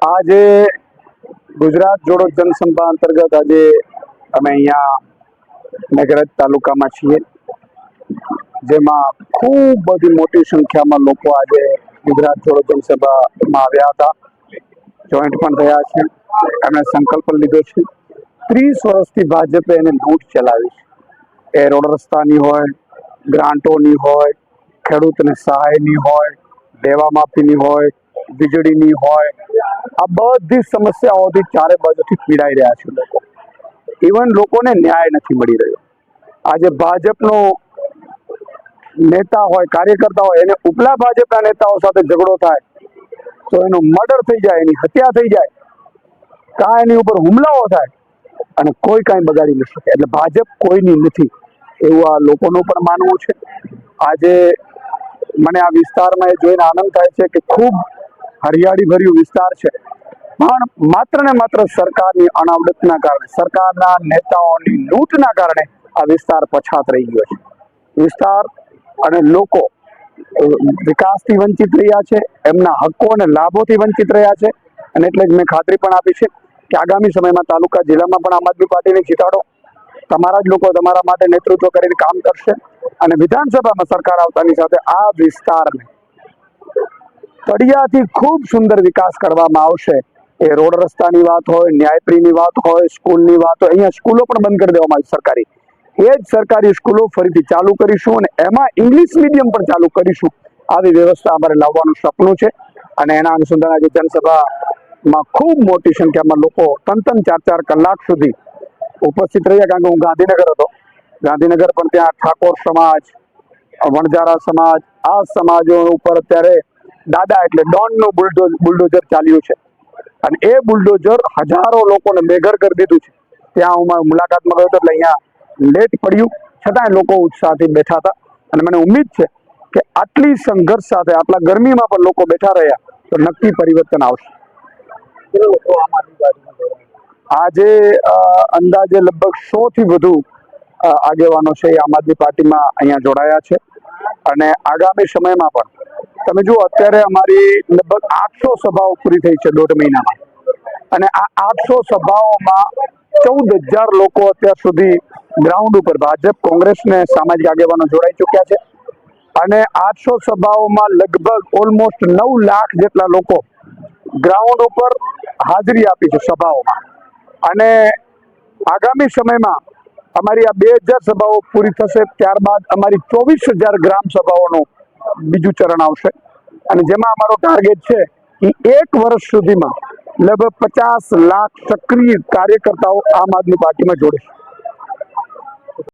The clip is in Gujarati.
આજે ગુજરાત જોડો જનસંભા અંતર્ગત આજે અમે અહીંયા મેઘરજ તાલુકામાં છીએ, જેમાં ખૂબ બધી મોટી સંખ્યામાં લોકો આજે ગુજરાત જોડો જનસભામાં આવ્યા હતા. જોઈન્ટ પણ થયા છે. એમણે સંકલ્પ લીધો છે 30 વર્ષથી ભાજપે એને લૂંટ ચલાવી છે. એ રોડ રસ્તાની હોય, ગ્રાન્ટોની હોય, ખેડૂતને સહાયની હોય, દેવા માફીની હોય, વીજળીની હોય, આ બધી સમસ્યાઓથી ચારે બાજુથી પીડાઈ રહ્યા છે લોકો. ઇવન લોકોને ન્યાય નથી મળી રહ્યો. આજે ભાજપનો નેતા હોય, કાર્યકર્તા હોય, એને ઉપલા ભાજપના નેતાઓ સાથે ઝઘડો થાય તો એનું મર્ડર થઈ જાય, એની હત્યા થઈ જાય, કાં એની ઉપર હુમલાઓ થાય અને કોઈ કાંઈ બગાડી ન શકે. એટલે ભાજપ કોઈની નથી એવું આ લોકોનું પણ માનવું છે. આજે મને આ વિસ્તારમાં એ જોઈને આનંદ થાય છે કે ખૂબ હરિયાળી ભર્યું વિસ્તાર છે, પણ માત્ર ને માત્ર સરકારની અનાવડતના કારણે, સરકારના નેતાઓની લૂંટના કારણે આ વિસ્તાર પછાત રહી ગયો છે. વિસ્તાર અને લોકો વિકાસથી વંચિત રહ્યા છે, એમના હક્કો અને લાભોથી વંચિત રહ્યા છે. અને એટલે જ મેં ખાતરી પણ આપી છે કે આગામી સમયમાં તાલુકા જિલ્લામાં પણ આમ આદમી પાર્ટીને જીતાડો. તમારા જ લોકો તમારા માટે નેતૃત્વ કરીને કામ કરશે અને વિધાનસભામાં સરકાર આવતાની સાથે આ વિસ્તારને તળિયાથી ખૂબ સુંદર વિકાસ કરવામાં આવશે. એ રોડ રસ્તાની વાત હોય, ન્યાયપ્રિયની વાત હોય, સ્કૂલની વાત હોય. અહીંયા સ્કૂલો પણ બંધ કરી દેવામાં આવી સરકારી. એ જ સરકારી સ્કૂલો ફરીથી ચાલુ કરીશું અને એમાં ઇંગ્લિશ મીડિયમ પણ ચાલુ કરીશું. આવી વ્યવસ્થા અમારે લાવવાનું સપનું છે અને એના અનુસંધાને આજે જનસભામાં ખૂબ મોટી સંખ્યામાં લોકો 3-4 કલાક સુધી ઉપસ્થિત રહ્યા. કારણ કે હું ગાંધીનગર હતો. ગાંધીનગર પણ ત્યાં ઠાકોર સમાજ, વણજારા સમાજ, આ સમાજો ઉપર અત્યારે દાદા એટલે ડોનનું બુલડોઝર ચાલ્યું છે અને એ બુલડોઝર હજારો લોકોને બેઘર કરી દીધું છે. ત્યાં હું મુલાકાતમાં ગયો હતો એટલે અહીંયા લેટ પડ્યું, છતાંય લોકો ઉત્સાહથી બેઠા હતા અને મને ઉમ્મીદ છે કે આટલી સંઘર્ષ સાથે, આટલા ગરમીમાં પણ લોકો બેઠા રહ્યા તો નક્કી પરિવર્તન આવશે. આજે અંદાજે લગભગ 100 થી વધુ આગેવાનો છે એ આમ આદમી પાર્ટીમાં અહીંયા જોડાયા છે અને આગામી સમયમાં પણ તમે જુઓ, અત્યારે અમારી લગભગ 800 સભાઓ પૂરી થઈ છે 1.5 મહિનામાં અને આ 800 સભાઓમાં 14,000 લોકો અત્યાર સુધી ગ્રાઉન્ડ ઉપર ભાજપ, કોંગ્રેસ ને સામાજિક આગેવાનો જોડાઈ ચૂક્યા છે અને 800 સભાઓમાં લગભગ ઓલમોસ્ટ 9 લાખ જેટલા લોકો ગ્રાઉન્ડ ઉપર હાજરી આપી છે સભાઓમાં. અને આગામી સમયમાં અમારી આ 2000 સભાઓ પૂરી થશે, ત્યારબાદ અમારી 24,000 ગ્રામ સભાઓનું બીજું ચરણ આવશે અને જેમાં અમારો ટાર્ગેટ છે કે 1 વર્ષ સુધીમાં લગભગ 50 લાખ સક્રિય કાર્યકર્તાઓ આમ આદમી પાર્ટીમાં જોડે છે.